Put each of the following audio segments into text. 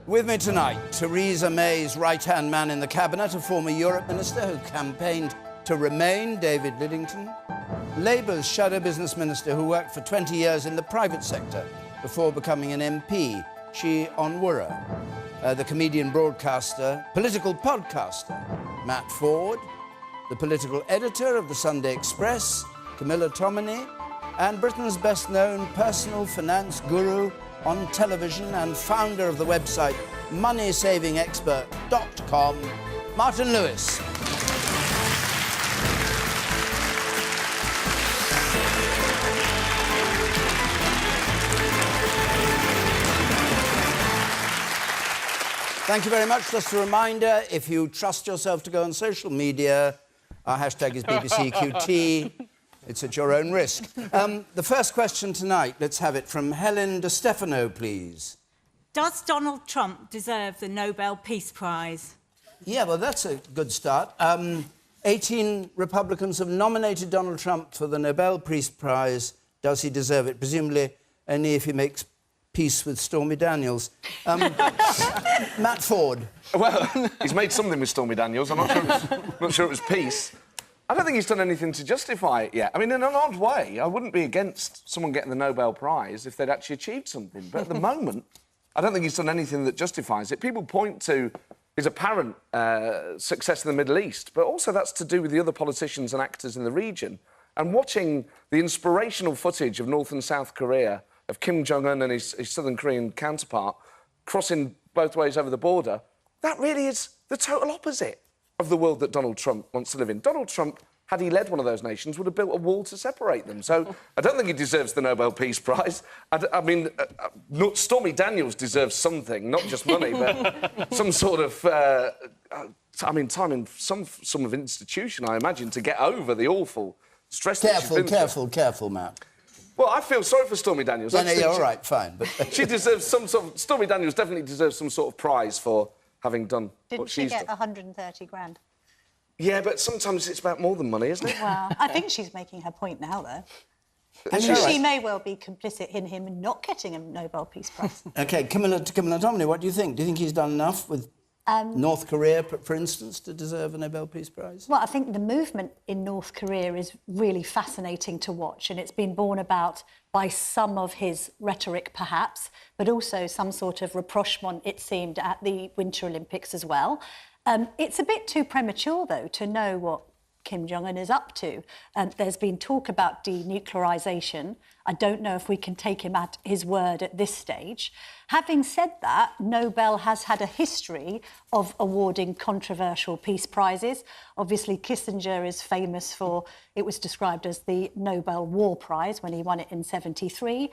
With me tonight, Theresa May's right-hand man in the cabinet, a former Europe minister who campaigned to remain, David Lidington. Labour's shadow business minister who worked for 20 years in the private sector before becoming an MP, Chi Onwurah. The comedian, broadcaster, political podcaster, Matt Forde. The political editor of the Sunday Express, Camilla Tominey. And Britain's best-known personal finance guru on television and founder of the website moneysavingexpert.com, Martin Lewis. Thank you very much. Just a reminder, if you trust yourself to go on social media, our hashtag is BBCQT. It's at your own risk. The first question tonight, let's have it from Helen De Stefano, please. Does Donald Trump deserve the Nobel Peace Prize? Yeah, well, that's a good start. 18 Republicans have nominated Donald Trump for the Nobel Peace Prize. Does he deserve it? Presumably only if he makes peace with Stormy Daniels. Matt Forde. Well, he's made something with Stormy Daniels. I'm not sure it was peace. I don't think he's done anything to justify it yet. I mean, in an odd way, I wouldn't be against someone getting the Nobel Prize if they'd actually achieved something. But at the moment, I don't think he's done anything that justifies it. People point to his apparent success in the Middle East, but also that's to do with the other politicians and actors in the region. And watching the inspirational footage of North and South Korea, of Kim Jong-un and his Southern Korean counterpart crossing both ways over the border, that really is the total opposite of the world that Donald Trump wants to live in. Donald Trump, had he led one of those nations, would have built a wall to separate them. So I don't think he deserves the Nobel Peace Prize. I mean, Stormy Daniels deserves something, not just money, but some sort of... time in some of institution, I imagine, to get over the awful stress that she's been through. Careful, Matt. Well, I feel sorry for Stormy Daniels. No, you're all right, fine. But she deserves some sort of... Stormy Daniels definitely deserves some sort of prize for having done what she's done. Didn't she get 130 grand? Yeah, but sometimes it's about more than money, isn't it? Well, I think she's making her point now, though. And She may well be complicit in him not getting a Nobel Peace Prize. OK, Camilla Tominey, what do you think? Do you think he's done enough with North Korea, for instance, to deserve a Nobel Peace Prize? Well, I think the movement in North Korea is really fascinating to watch, and it's been borne about by some of his rhetoric, perhaps, but also some sort of rapprochement, it seemed, at the Winter Olympics as well. It's a bit too premature, though, to know what Kim Jong-un is up to. There's been talk about denuclearisation. I don't know if we can take him at his word at this stage. Having said that, Nobel has had a history of awarding controversial peace prizes. Obviously, Kissinger is famous for, it was described as the Nobel War Prize when he won it in '73.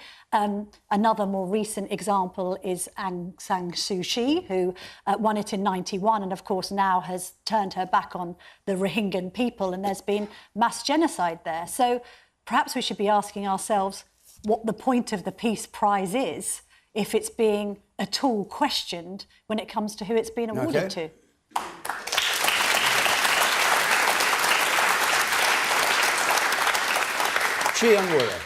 Another more recent example is Aung San Suu Kyi, who won it in '91 and, of course, now has turned her back on the Rohingya people, and there's been mass genocide there. So perhaps we should be asking ourselves what the point of the Peace Prize is if it's being at all questioned when it comes to who it's been awarded to. Chi Onwurah.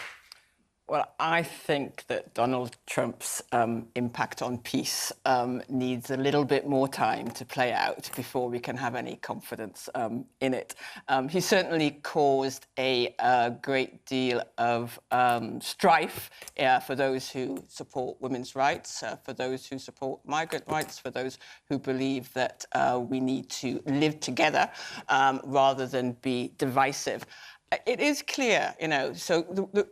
Well, I think that Donald Trump's impact on peace needs a little bit more time to play out before we can have any confidence in it. He certainly caused a great deal of strife for those who support women's rights, for those who support migrant rights, for those who believe that we need to live together rather than be divisive. It is clear, you know, so the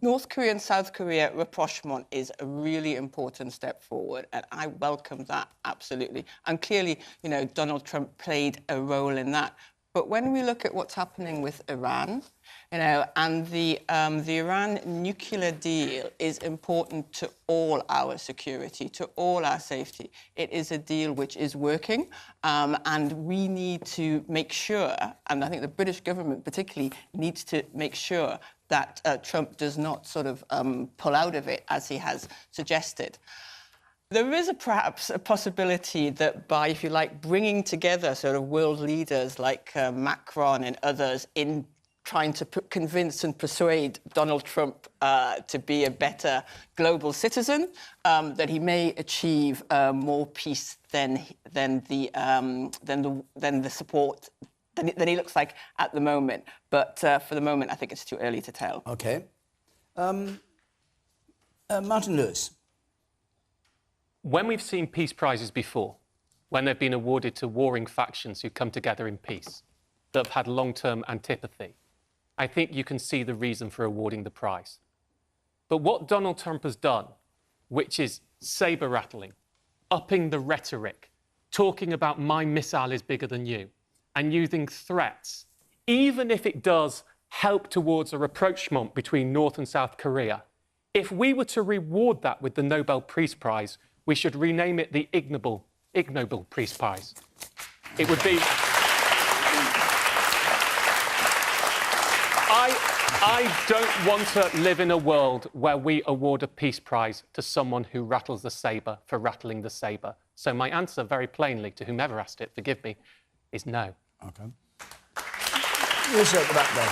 North Korea and South Korea rapprochement is a really important step forward, and I welcome that, absolutely. And clearly, you know, Donald Trump played a role in that. But when we look at what's happening with Iran, you know, and the Iran nuclear deal is important to all our security, to all our safety. It is a deal which is working, and we need to make sure, and I think the British government particularly needs to make sure that Trump does not sort of pull out of it, as he has suggested. There is perhaps a possibility that by, if you like, bringing together sort of world leaders like Macron and others in trying to convince and persuade Donald Trump to be a better global citizen, that he may achieve more peace than the support than he looks like at the moment. But for the moment, I think it's too early to tell. OK. Martin Lewis. When we've seen peace prizes before, when they've been awarded to warring factions who come together in peace, that have had long-term antipathy, I think you can see the reason for awarding the prize. But what Donald Trump has done, which is saber-rattling, upping the rhetoric, talking about my missile is bigger than you, and using threats, even if it does help towards a rapprochement between North and South Korea, if we were to reward that with the Nobel Peace Prize, we should rename it the Ig Nobel Peace Prize. It would be... I don't want to live in a world where we award a peace prize to someone who rattles the sabre for rattling the sabre. So my answer, very plainly, to whomever asked it, forgive me, is no. OK. Who's at the back there?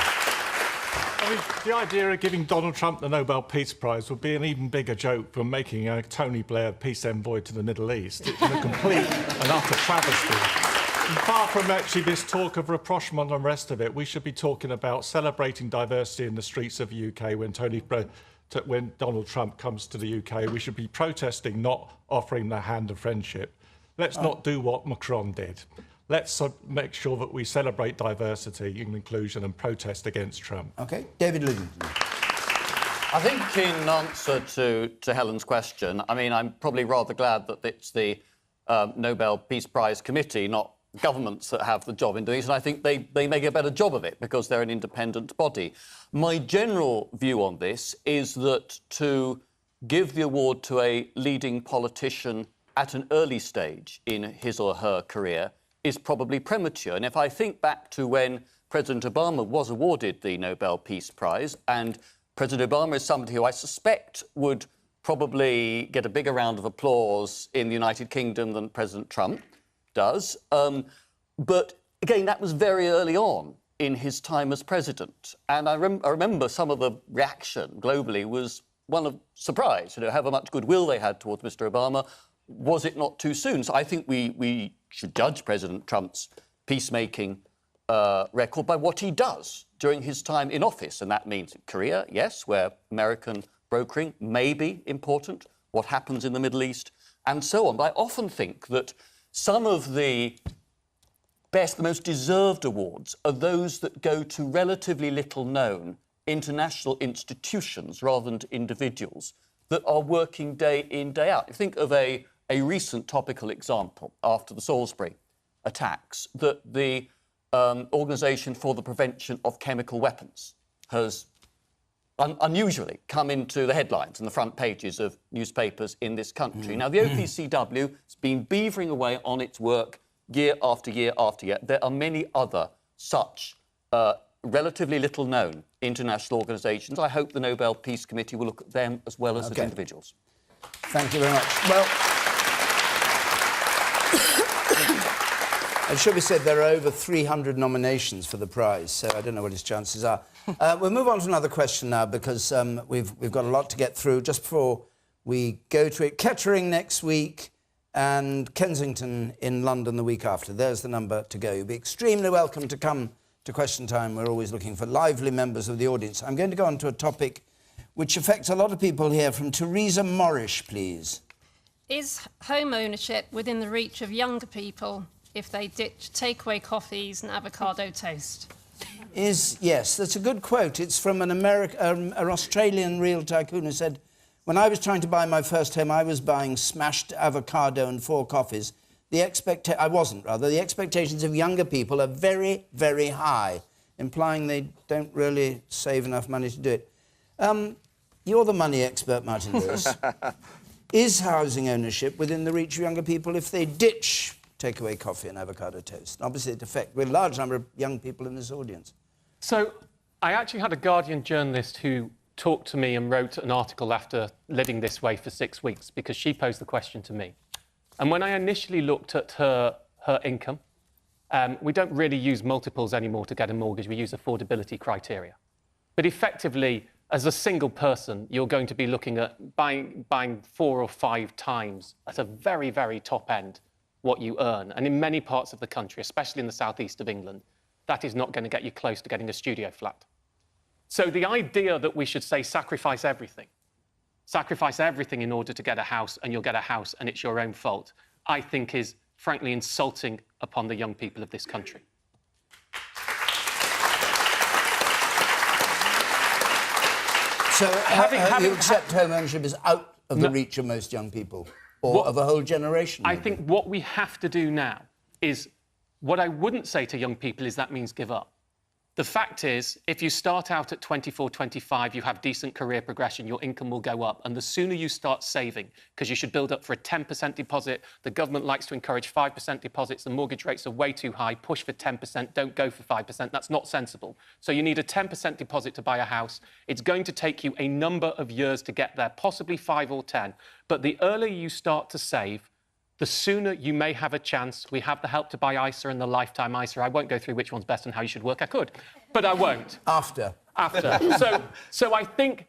I mean, the idea of giving Donald Trump the Nobel Peace Prize would be an even bigger joke than making Tony Blair peace envoy to the Middle East. It's a complete and utter travesty. And far from actually this talk of rapprochement and the rest of it, we should be talking about celebrating diversity in the streets of the UK when Donald Trump comes to the UK. We should be protesting, not offering the hand of friendship. Let's not do what Macron did. Let's make sure that we celebrate diversity and inclusion and protest against Trump. OK. David Lidington. I think in answer to Helen's question, I mean, I'm probably rather glad that it's the Nobel Peace Prize Committee, not governments, that have the job in doing it, and I think they make a better job of it because they're an independent body. My general view on this is that to give the award to a leading politician at an early stage in his or her career is probably premature. And if I think back to when President Obama was awarded the Nobel Peace Prize, and President Obama is somebody who I suspect would probably get a bigger round of applause in the United Kingdom than President Trump does. But again, that was very early on in his time as president. And I remember some of the reaction globally was one of surprise, however much goodwill they had towards Mr. Obama. Was it not too soon? So I think we should judge President Trump's peacemaking record by what he does during his time in office. And that means Korea, yes, where American brokering may be important, what happens in the Middle East, and so on. But I often think that some of the best, the most deserved awards are those that go to relatively little-known international institutions rather than to individuals that are working day in, day out. You think of a recent topical example after the Salisbury attacks, that the Organisation for the Prevention of Chemical Weapons has unusually come into the headlines and the front pages of newspapers in this country. Now, the OPCW has been beavering away on its work year after year after year. There are many other such relatively little-known international organisations. I hope the Nobel Peace Committee will look at them as well as individuals. Thank you very much. Well, it should be said there are over 300 nominations for the prize, so I don't know what his chances are. We'll move on to another question now because we've got a lot to get through. Just before we go to it, Kettering next week and Kensington in London the week after. There's the number to go. You'll be extremely welcome to come to Question Time. We're always looking for lively members of the audience. I'm going to go on to a topic which affects a lot of people here. From Theresa Morrish, please. Is home ownership within the reach of younger people if they ditch takeaway coffees and avocado toast? Yes, that's a good quote. It's from an Australian real tycoon who said, when I was trying to buy my first home, I was buying smashed avocado and 4 coffees. The expectations of younger people are very, very high, implying they don't really save enough money to do it. You're the money expert, Martin Lewis. Is housing ownership within the reach of younger people if they ditch takeaway coffee and avocado toast? Obviously, it affects a large number of young people in this audience. So I actually had a Guardian journalist who talked to me and wrote an article after living this way for 6 weeks because she posed the question to me. And when I initially looked at her income, we don't really use multiples anymore to get a mortgage. We use affordability criteria. But effectively, as a single person, you're going to be looking at buying 4 or 5 times at a very, very top end what you earn. And in many parts of the country, especially in the southeast of England, that is not going to get you close to getting a studio flat. So the idea that we should say sacrifice everything in order to get a house, and you'll get a house and it's your own fault, I think is frankly insulting upon the young people of this country. So you accept home ownership is out of the reach of most young people, or of a whole generation? I think what we have to do now is, what I wouldn't say to young people is that means give up. The fact is, if you start out at 24, 25, you have decent career progression, your income will go up. And the sooner you start saving, because you should build up for a 10% deposit, the government likes to encourage 5% deposits, the mortgage rates are way too high, push for 10%, don't go for 5%, that's not sensible. So you need a 10% deposit to buy a house. It's going to take you a number of years to get there, possibly 5 or 10. But the earlier you start to save, the sooner you may have a chance. We have the Help to Buy ISA and the Lifetime ISA. I won't go through which one's best and how you should work. I could, but I won't. After. So I think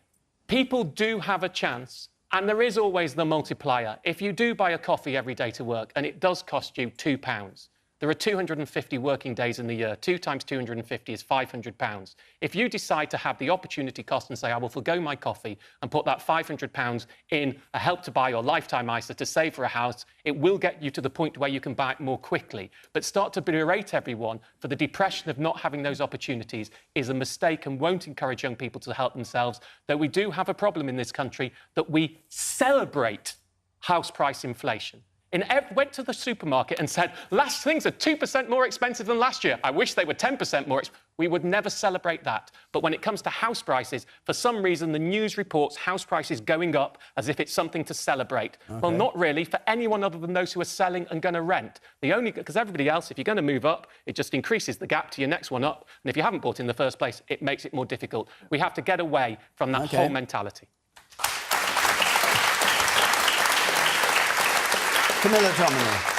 people do have a chance, and there is always the multiplier. If you do buy a coffee every day to work and it does cost you £2, there are 250 working days in the year. 2 times 250 is £500. If you decide to have the opportunity cost and say, I will forgo my coffee and put that £500 in a Help to Buy or Lifetime ISA to save for a house, it will get you to the point where you can buy it more quickly. But start to berate everyone for the depression of not having those opportunities is a mistake and won't encourage young people to help themselves. Though we do have a problem in this country that we celebrate house price inflation. Went to the supermarket and said, last things are 2% more expensive than last year. I wish they were 10% more expensive. We would never celebrate that. But when it comes to house prices, for some reason, the news reports house prices going up as if it's something to celebrate. Okay. Well, not really for anyone other than those who are selling and going to rent. Because everybody else, if you're going to move up, it just increases the gap to your next one up. And if you haven't bought in the first place, it makes it more difficult. We have to get away from that whole mentality. Camilla Tominey.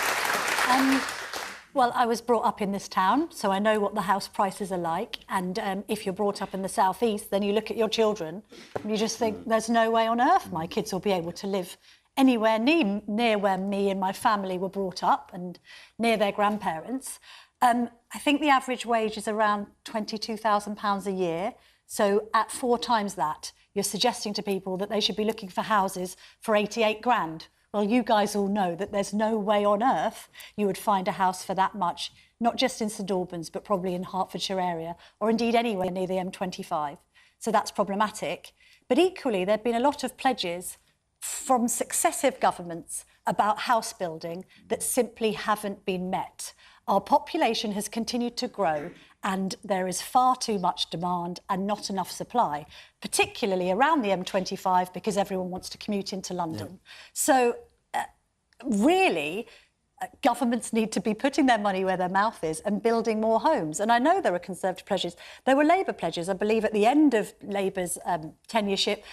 Well, I was brought up in this town, so I know what the house prices are like. And if you're brought up in the southeast, then you look at your children and you just think, there's no way on earth my kids will be able to live anywhere near where me and my family were brought up and near their grandparents. I think the average wage is around £22,000 a year. So at 4 times that, you're suggesting to people that they should be looking for houses for 88 grand. Well, you guys all know that there's no way on earth you would find a house for that much, not just in St Albans, but probably in Hertfordshire area, or indeed anywhere near the M25. So that's problematic. But equally, there have been a lot of pledges from successive governments about house building that simply haven't been met. Our population has continued to grow and there is far too much demand and not enough supply, particularly around the M25 because everyone wants to commute into London. Yeah. So really, governments need to be putting their money where their mouth is and building more homes. And I know there are Conservative pledges. There were Labour pledges. I believe at the end of Labour's tenureship,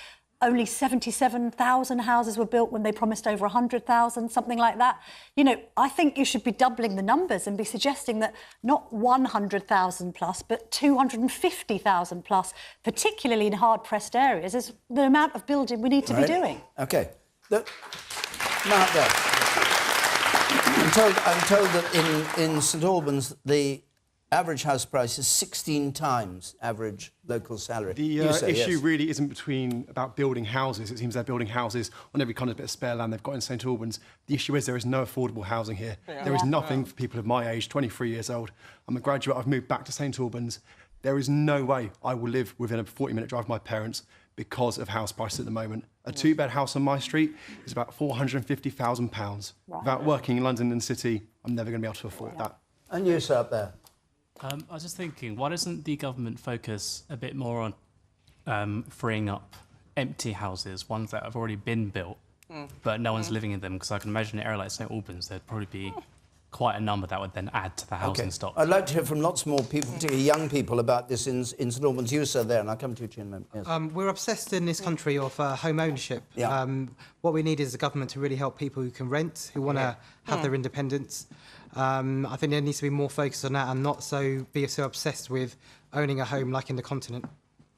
only 77,000 houses were built when they promised over 100,000, something like that. You know, I think you should be doubling the numbers and be suggesting that not 100,000 plus, but 250,000 plus, particularly in hard-pressed areas, is the amount of building we need to be doing. OK. Mark there. I'm told that in St Albans, the average house price is 16 times average local salary. The issue really isn't about building houses. It seems they're building houses on every kind of bit of spare land they've got in St Albans. The issue is there is no affordable housing here. Yeah. There is nothing for people of my age, 23 years old. I'm a graduate. I've moved back to St Albans. There is no way I will live within a 40-minute drive of my parents because of house prices at the moment. A 2-bed house on my street is about £450,000. Right. Without working in London and City, I'm never going to be able to afford that. And you, sir, up there? I was just thinking, why doesn't the government focus a bit more on freeing up empty houses, ones that have already been built, but no one's living in them? Because I can imagine in an area like St Albans, there'd probably be quite a number that would then add to the housing stock. I'd like to hear from lots more people, particularly young people, about this in St Albans. You, sir, there, and I'll come to you, Chin. Yes. We're obsessed in this country of home ownership. Yeah. What we need is a government to really help people who can rent, who want to have their independence. I think there needs to be more focus on that and not be so obsessed with owning a home like in the continent.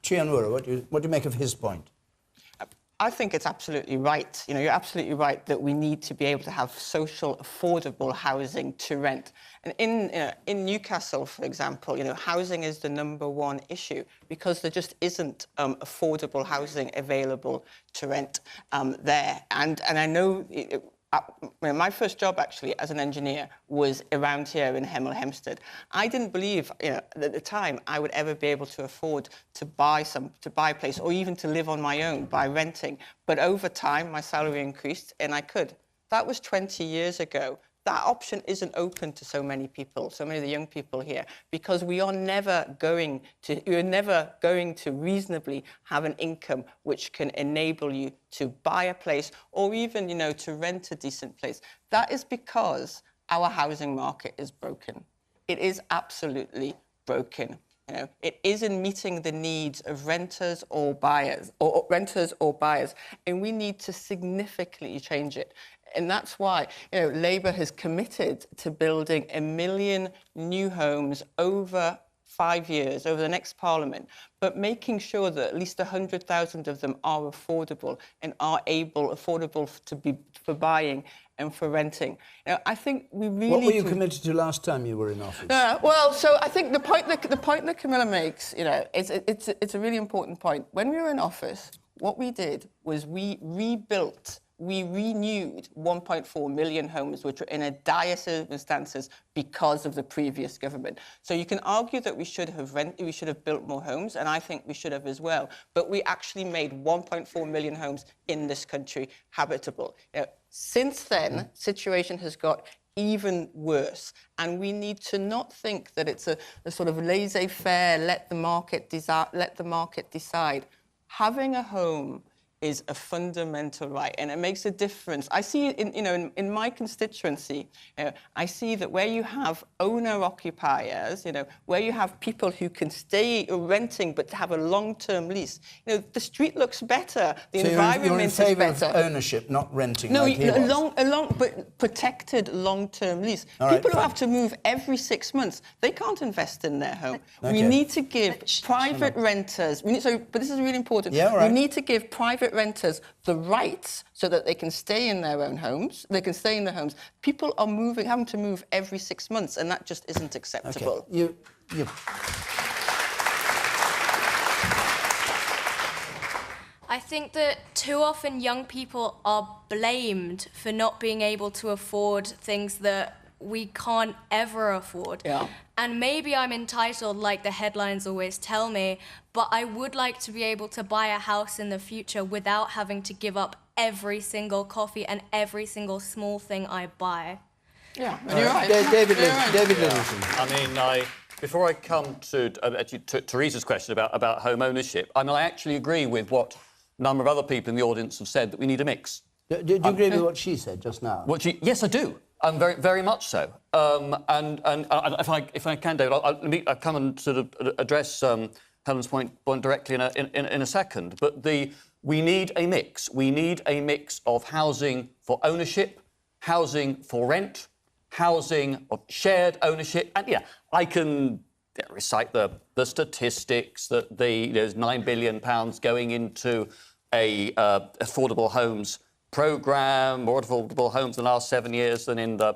Chian Wura, what do you make of his point? I think it's absolutely right. You know, you're absolutely right that we need to be able to have social, affordable housing to rent. And in Newcastle, for example, you know, housing is the number-one issue because there just isn't affordable housing available to rent there. And I know. My first job, actually, as an engineer, was around here in Hemel Hempstead. I didn't believe, you know, at the time I would ever be able to afford to buy a place or even to live on my own by renting. But over time, my salary increased and I could. That was 20 years ago. That option isn't open to so many people, so many of the young people here, because you're never going to reasonably have an income which can enable you to buy a place or even, you know, to rent a decent place. That is because our housing market is broken. It is absolutely broken. You know, it isn't meeting the needs of renters or buyers, and we need to significantly change it. And that's why, you know, Labour has committed to building 1 million new homes over 5 years, over the next Parliament, but making sure that at least 100,000 of them are affordable and are affordable for buying and for renting. You know, I think we really. What were you committed to last time you were in office? Well, so I think the point that Camilla makes, you know, it's a really important point. When we were in office, what we did was we renewed 1.4 million homes, which were in a dire circumstances because of the previous government. So you can argue that we should have built more homes, and I think we should have as well. But we actually made 1.4 million homes in this country habitable. You know, since then, situation has got even worse, and we need to not think that it's a sort of laissez-faire, let the market decide. Having a home is a fundamental right, and it makes a difference. I see it in my constituency. You know, I see that where you have owner-occupiers, you know, where you have people who can stay renting but have a long-term lease, you know, the street looks better, the environment is better. You're in favour of ownership, not renting. No, like but protected long-term lease. All People right, who have to move every 6 months, they can't invest in their home. Okay. We need to give private renters. But this is really important. Yeah, right. We need to give private renters the rights so that they can stay in their own homes. They can stay in their homes. People are having to move every 6 months, and that just isn't acceptable. Okay. I think that too often young people are blamed for not being able to afford things that we can't ever afford. Yeah. And maybe I'm entitled, like the headlines always tell me, but I would like to be able to buy a house in the future without having to give up every single coffee and every single small thing I buy. Yeah, and you're right. David Livingston. I mean, before I come to Teresa's question about home ownership, I mean, I actually agree with what a number of other people in the audience have said, that we need a mix. Do you agree with what she said just now? Yes, I do. Very, very much so. And if I can, David, I'll come and sort of address Helen's point directly in a second. But we need a mix. We need a mix of housing for ownership, housing for rent, housing of shared ownership. And yeah, I can recite the statistics that there's £9 billion going into a affordable homes programme, more affordable homes in the last 7 years than in the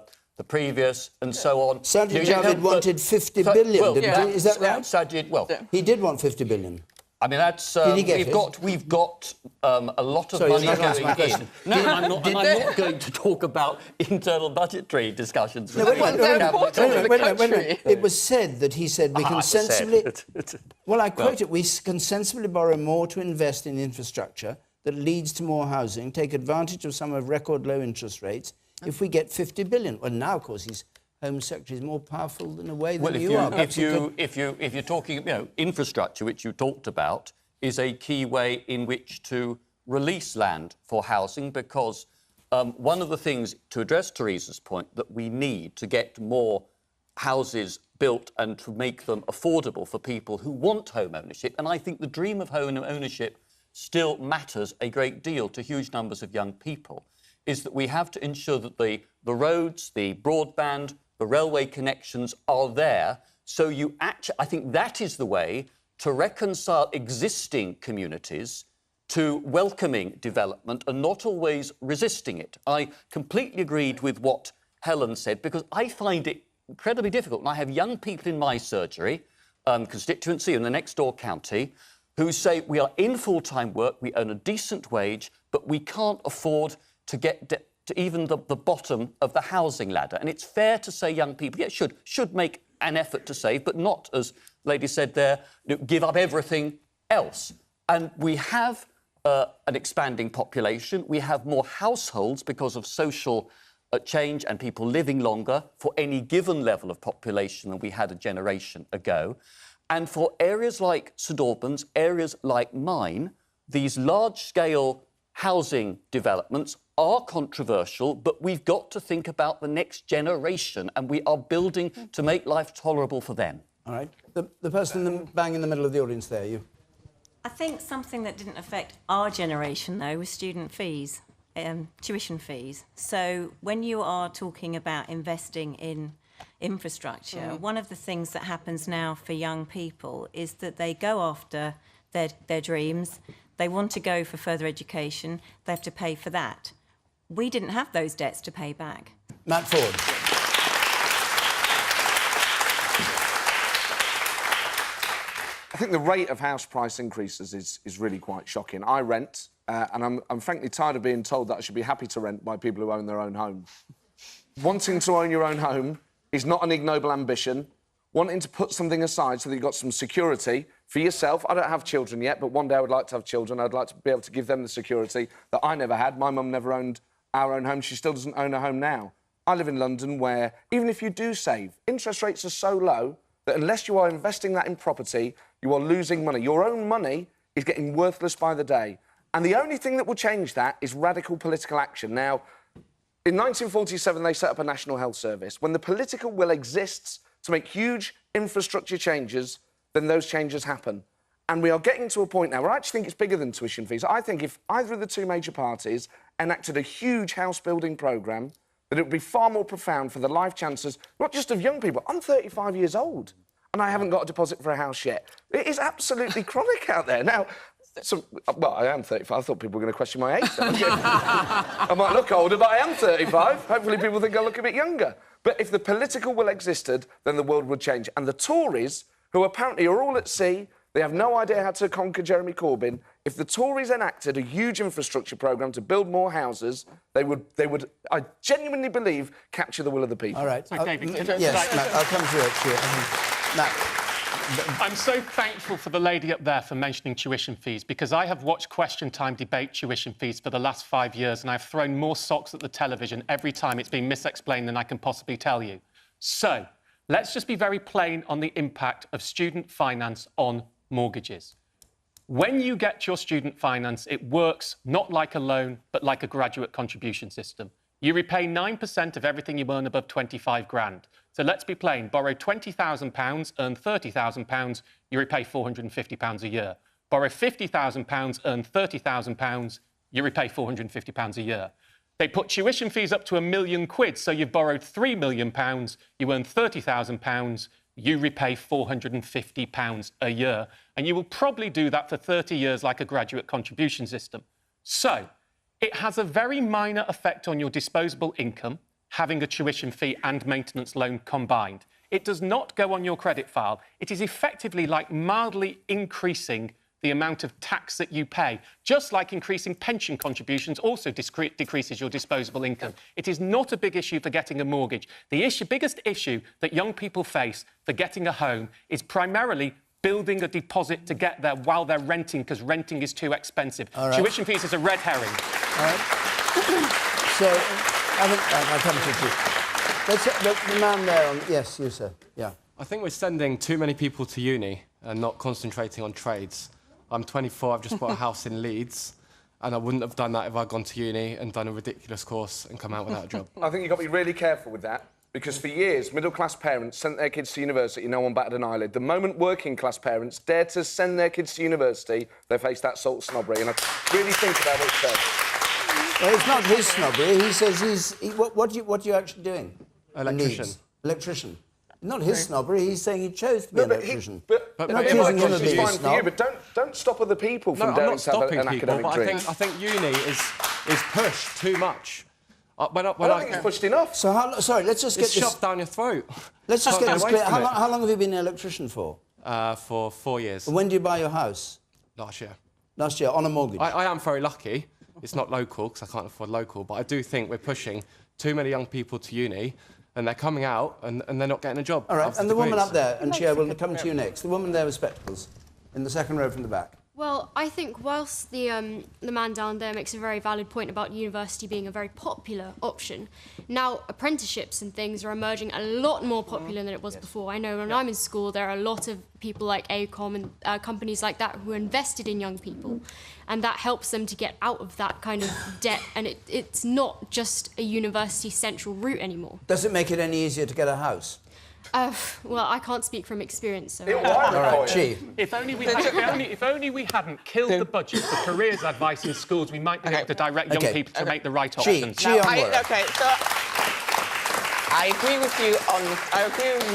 previous, and so on. Sajid Javid wanted 50 billion, didn't he? Is that right? Sajid, well... He did want 50 billion. I mean, that's... Did he get we've got a lot of money going in. No, I'm not going to talk about internal budgetary discussions. No, wait a minute. It was said that he said we can sensibly... Well, I quote it, we can sensibly borrow more to invest in infrastructure that leads to more housing, take advantage of some of record low interest rates, if we get 50 billion. Well, now, of course, his Home Secretary is more powerful in a way than you are. If you're talking, infrastructure, which you talked about, is a key way in which to release land for housing, because one of the things, to address Teresa's point, that we need to get more houses built and to make them affordable for people who want home ownership, and I think the dream of home ownership still matters a great deal to huge numbers of young people, is that we have to ensure that the roads, the broadband, the railway connections are there. So you actually, I think that is the way to reconcile existing communities to welcoming development and not always resisting it. I completely agreed with what Helen said, because I find it incredibly difficult. And I have young people in my surgery, constituency in the next door county, who say we are in full-time work, we earn a decent wage, but we can't afford to get to even the bottom of the housing ladder. And it's fair to say young people, yeah, should make an effort to save, but not, as Lady said there, give up everything else. And we have an expanding population. We have more households because of social change and people living longer for any given level of population than we had a generation ago. And for areas like St Albans, areas like mine, these large-scale housing developments are controversial, but we've got to think about the next generation, and we are building to make life tolerable for them. All right. The person bang in the middle of the audience there, you. I think something that didn't affect our generation, though, was student fees, tuition fees. So when you are talking about investing in infrastructure, one of the things that happens now for young people is that they go after their dreams, they want to go for further education, they have to pay for that. We didn't have those debts to pay back. Matt Ford. I think the rate of house price increases is really quite shocking. I rent, and I'm frankly tired of being told that I should be happy to rent by people who own their own home. Wanting to own your own home is not an ignoble ambition. Wanting to put something aside so that you've got some security for yourself. I don't have children yet, but one day I would like to have children. I'd like to be able to give them the security that I never had. My mum never owned our own home. She still doesn't own a home now. I live in London, where even if you do save, interest rates are so low that unless you are investing that in property, you are losing money. Your own money is getting worthless by the day. And the only thing that will change that is radical political action. Now, in 1947, they set up a National Health Service. When the political will exists to make huge infrastructure changes, then those changes happen. And we are getting to a point now where I actually think it's bigger than tuition fees. I think if either of the two major parties enacted a huge house-building programme, that it would be far more profound for the life chances, not just of young people. I'm 35 years old, and I haven't got a deposit for a house yet. It is absolutely chronic out there. Now, well, I am 35. I thought people were going to question my age. I might look older, but I am 35. Hopefully people think I look a bit younger. But if the political will existed, then the world would change. And the Tories, who apparently are all at sea, they have no idea how to conquer Jeremy Corbyn. If the Tories enacted a huge infrastructure programme to build more houses, they would, I genuinely believe, capture the will of the people. All right. So, David, yes, Matt, I'll come to it. Matt. I'm so thankful for the lady up there for mentioning tuition fees, because I have watched Question Time debate tuition fees for the last 5 years, and I've thrown more socks at the television every time it's been misexplained than I can possibly tell you. So, let's just be very plain on the impact of student finance on mortgages. When you get your student finance, it works not like a loan, but like a graduate contribution system. You repay 9% of everything you earn above 25 grand. So let's be plain, borrow £20,000, earn £30,000, you repay £450 a year. Borrow £50,000, earn £30,000, you repay £450 a year. They put tuition fees up to £1 million, so you've borrowed £3 million, you earn £30,000, you repay £450 a year. And you will probably do that for 30 years like a graduate contribution system. So, it has a very minor effect on your disposable income, having a tuition fee and maintenance loan combined. It does not go on your credit file. It is effectively like mildly increasing the amount of tax that you pay, just like increasing pension contributions also decreases your disposable income. It is not a big issue for getting a mortgage. The biggest issue that young people face for getting a home is primarily building a deposit to get there while they're renting, because renting is too expensive. Right. Tuition fees is a red herring. All right. So, I'll come to you. The man there on... Yes, you, sir. Yeah. I think we're sending too many people to uni and not concentrating on trades. I'm 24, I've just bought a house in Leeds, and I wouldn't have done that if I'd gone to uni and done a ridiculous course and come out without a job. I think you've got to be really careful with that, because for years, middle-class parents sent their kids to university, no one batted an eyelid. The moment working-class parents dare to send their kids to university, they face that salt snobbery, and I really think about what he said. Well, it's not his snobbery. He says what are you actually doing? Electrician. Electrician. Not his snobbery. He's saying he chose to be an electrician. But You're not accusing him of being a fine for snob. you, but don't stop other people from I'm daring not to have stopping an people, academic but dream. I think uni is pushed too much. I don't think it's pushed enough. So sorry, let's just get it's this shoved down your throat. Let's just Can't get this away clear. from it. How long have you been an electrician for? For 4 years. And when did you buy your house? Last year. Last year, on a mortgage? I am very lucky. It's not local, because I can't afford local, but I do think we're pushing too many young people to uni, and they're coming out and they're not getting a job. All right, after and the woman degrees. up there, and Chair, we'll come to you next. The woman there with spectacles, in the second row from the back. Well, I think whilst the man down there makes a very valid point about university being a very popular option, now apprenticeships and things are emerging a lot more popular than it was before. I know when I'm in school, there are a lot of people like ACOM and companies like that who are invested in young people, and that helps them to get out of that kind of debt, and it's not just a university central route anymore. Does it make it any easier to get a house? Well, I can't speak from experience, so... All right, Chi. If only we hadn't killed the budget for careers advice in schools, we might be able to direct young people to make the right options. I agree with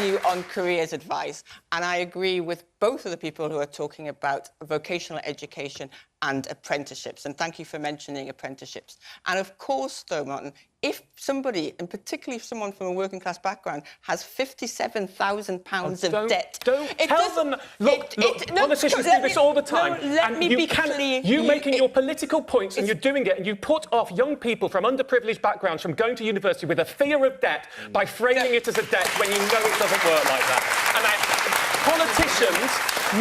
you on careers advice, and I agree with both of the people who are talking about vocational education and apprenticeships, and thank you for mentioning apprenticeships. And of course, though, Martin, if somebody, and particularly if someone from a working class background, has £57,000 of debt... Don't tell them... Look, politicians do this all the time. You making your political points, and you're doing it, and you put off young people from underprivileged backgrounds from going to university with a fear of debt by framing it as a debt when you know it doesn't work like that. And politicians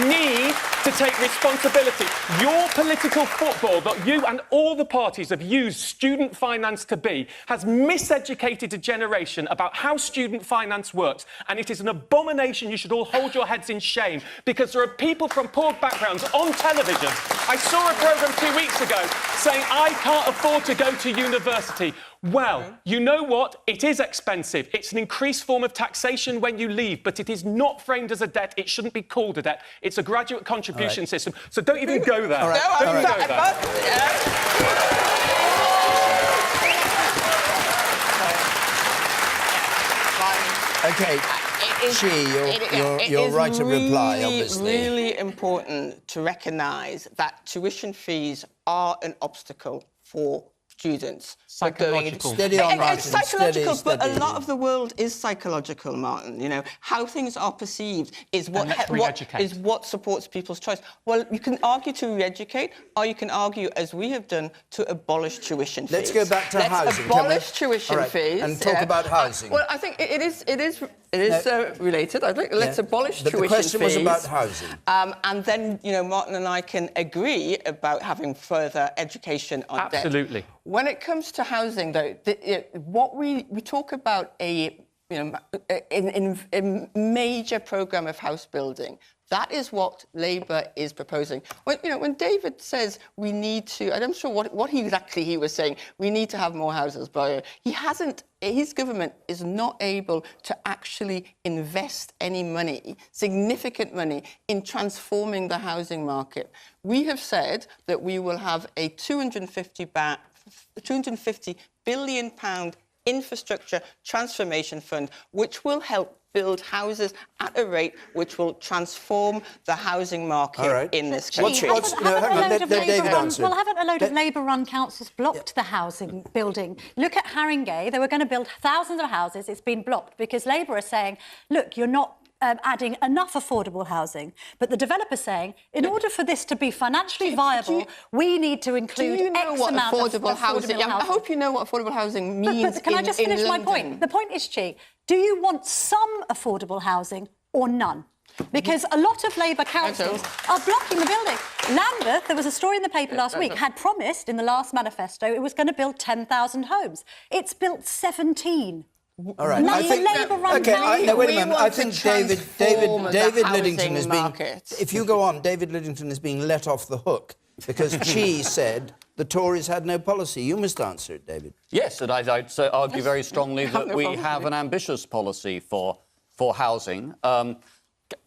need to take responsibility. Your political football that you and all the parties have used student finance to be has miseducated a generation about how student finance works, and it is an abomination. You should all hold your heads in shame, because there are people from poor backgrounds on television. I saw a programme 2 weeks ago saying, I can't afford to go to university. Well, you know what? It is expensive. It's an increased form of taxation when you leave, but it is not framed as a debt. It shouldn't be called a debt. It's a graduate contribution system. So don't even go there. Don't even go there. OK, Chi, you're right to reply, obviously. It is really important to recognise that tuition fees are an obstacle for students. Psychological. Steady on, Martin. It's psychological, steady. but a lot of the world is psychological, Martin. You know, how things are perceived is what supports people's choice. Well, you can argue to re-educate, or you can argue, as we have done, to abolish tuition fees. Let's go back to housing. Let's abolish tuition fees. And talk about housing. Well, I think it is related. I think let's abolish tuition fees. The question was about housing. And then, you know, Martin and I can agree about having further education on debt. Absolutely. When it comes to housing, though, what we talk about a major programme of house building. That is what Labour is proposing. When David says we need to, and I'm sure what exactly he was saying, we need to have more houses, but he hasn't. His government is not able to actually invest any money, significant money, in transforming the housing market. We have said that we will have a £250 billion infrastructure transformation fund, which will help build houses at a rate which will transform the housing market in this country. Haven't a load of Labour-run councils blocked the housing building? Look at Haringey. They were going to build thousands of houses. It's been blocked because Labour are saying, look, you're not adding enough affordable housing. But the developer's saying, in order for this to be financially viable, we need to include X amount of affordable housing. I hope you know what affordable housing means. But can I just finish my point? The point is, Chi, do you want some affordable housing or none? Because a lot of Labour councils are blocking the building. Lambeth, there was a story in the paper last week, had promised in the last manifesto it was going to build 10,000 homes. It's built 17. All right. I think wait a minute. I think David Lidington is being... If you go on, David Lidington is being let off the hook because Chi said the Tories had no policy. You must answer it, David. Yes, and I'd argue very strongly that we have an ambitious policy for housing.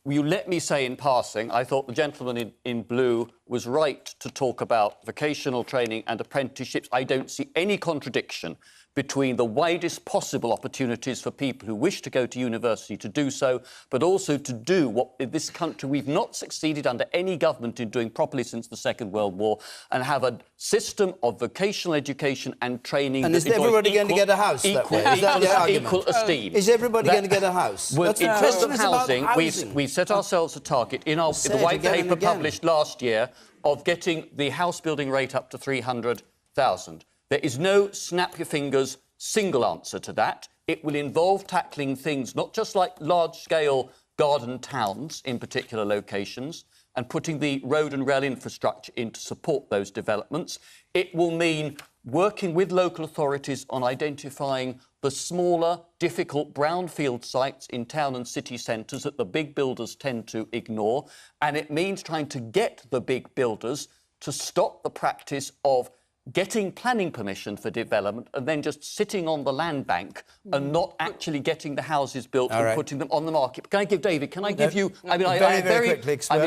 You let me say in passing, I thought the gentleman in blue was right to talk about vocational training and apprenticeships. I don't see any contradiction between the widest possible opportunities for people who wish to go to university to do so, but also to do what in this country we've not succeeded under any government in doing properly since the Second World War, and have a system of vocational education and training. And is everybody going to get a house that way? Is that the argument? Equal esteem. Is everybody going to get a house? Well, That's in the terms question. of It's about housing, we set ourselves a target in the white paper published last year of getting the house building rate up to 300,000. There is no snap-your-fingers single answer to that. It will involve tackling things not just like large-scale garden towns in particular locations and putting the road and rail infrastructure in to support those developments. It will mean working with local authorities on identifying the smaller, difficult brownfield sites in town and city centres that the big builders tend to ignore. And it means trying to get the big builders to stop the practice of getting planning permission for development and then just sitting on the land bank and not actually getting the houses built and putting them on the market. Can I give David? Can I give you? I mean, very quickly.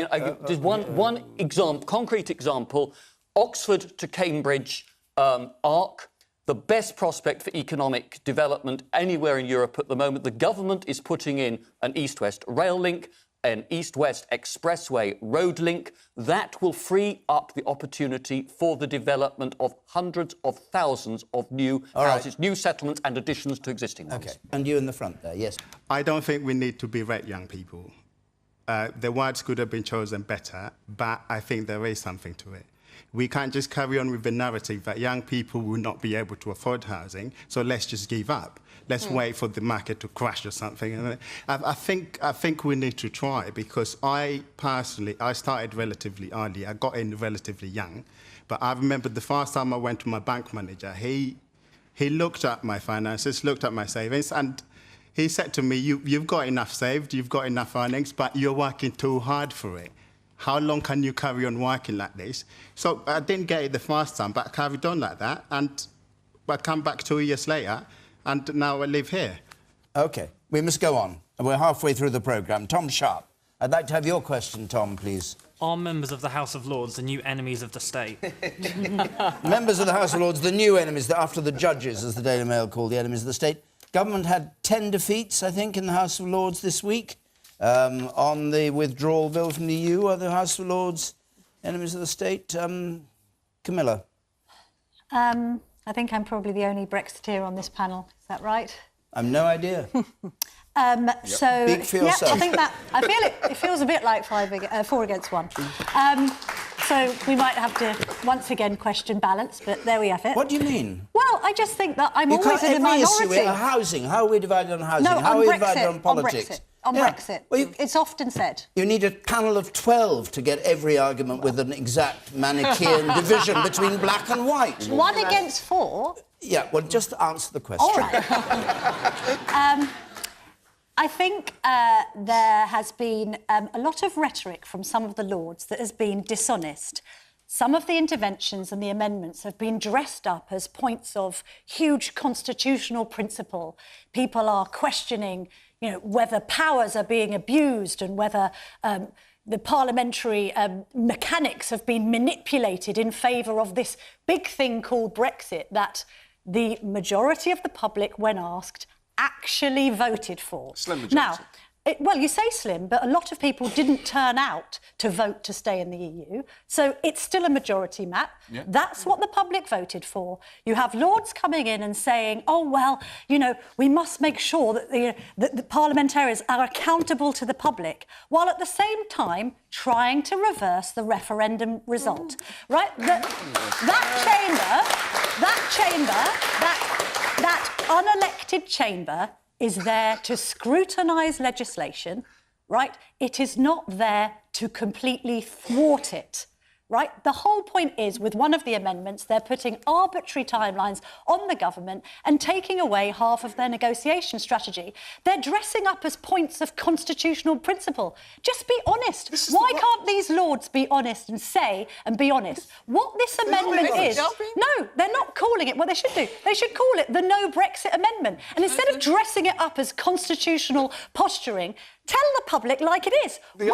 There's one example, concrete example. Oxford to Cambridge arc. The best prospect for economic development anywhere in Europe at the moment. The government is putting in an east-west rail link, an east-west expressway road link. That will free up the opportunity for the development of hundreds of thousands of new houses, new settlements and additions to existing ones. OK. And you in the front there, yes. I don't think we need to berate young people. The words could have been chosen better, but I think there is something to it. We can't just carry on with the narrative that young people will not be able to afford housing, so let's just give up. Let's wait for the market to crash or something. And I think we need to try, because I started relatively early. I got in relatively young. But I remember the first time I went to my bank manager, he looked at my finances, looked at my savings, and he said to me, you've got enough saved, you've got enough earnings, but you're working too hard for it. How long can you carry on working like this? So I didn't get it the first time, but I carried on like that. And I come back 2 years later, and now I live here. OK, we must go on. We're halfway through the programme. Tom Sharp, I'd like to have your question, Tom, please. Are members of the House of Lords the new enemies of the state? Members of the House of Lords, the new enemies, after the judges, as the Daily Mail called the enemies of the state. Government had 10 defeats, I think, in the House of Lords this week. On the withdrawal bill from the EU, are the House of Lords enemies of the state? Camilla? I think I'm probably the only Brexiteer on this panel. Is that right? I've no idea. So, Speak for yourself. I think that it feels a bit like 4 against 1. So we might have to once again question balance, but there we have it. What do you mean? Well, I just think that I'm always in the minority. Issue housing. How are we divided on housing? No, how on are we divided on politics? On Brexit. Well, it's often said. You need a panel of 12 to get every argument with an exact Manichaean division between black and white. 1 against 4? Yeah, well, just answer the question. All right. I think there has been a lot of rhetoric from some of the Lords that has been dishonest. Some of the interventions and the amendments have been dressed up as points of huge constitutional principle. People are questioning, whether powers are being abused and whether the parliamentary mechanics have been manipulated in favour of this big thing called Brexit that the majority of the public, when asked, actually voted for. Slim majority. Now, well, you say slim, but a lot of people didn't turn out to vote to stay in the EU. So it's still a majority map. Yeah. That's what the public voted for. You have Lords coming in and saying, oh, well, we must make sure that the parliamentarians are accountable to the public, while at the same time trying to reverse the referendum result. Right? That unelected chamber is there to scrutinise legislation, right? It is not there to completely thwart it. right? The whole point is, with one of the amendments, they're putting arbitrary timelines on the government and taking away half of their negotiation strategy. They're dressing up as points of constitutional principle. Just be honest. Why can't these lords be honest and say and be honest? What this amendment is... No, they're not calling it what they should do. They should call it the No Brexit Amendment. And instead of dressing it up as constitutional posturing, tell the public like it is. We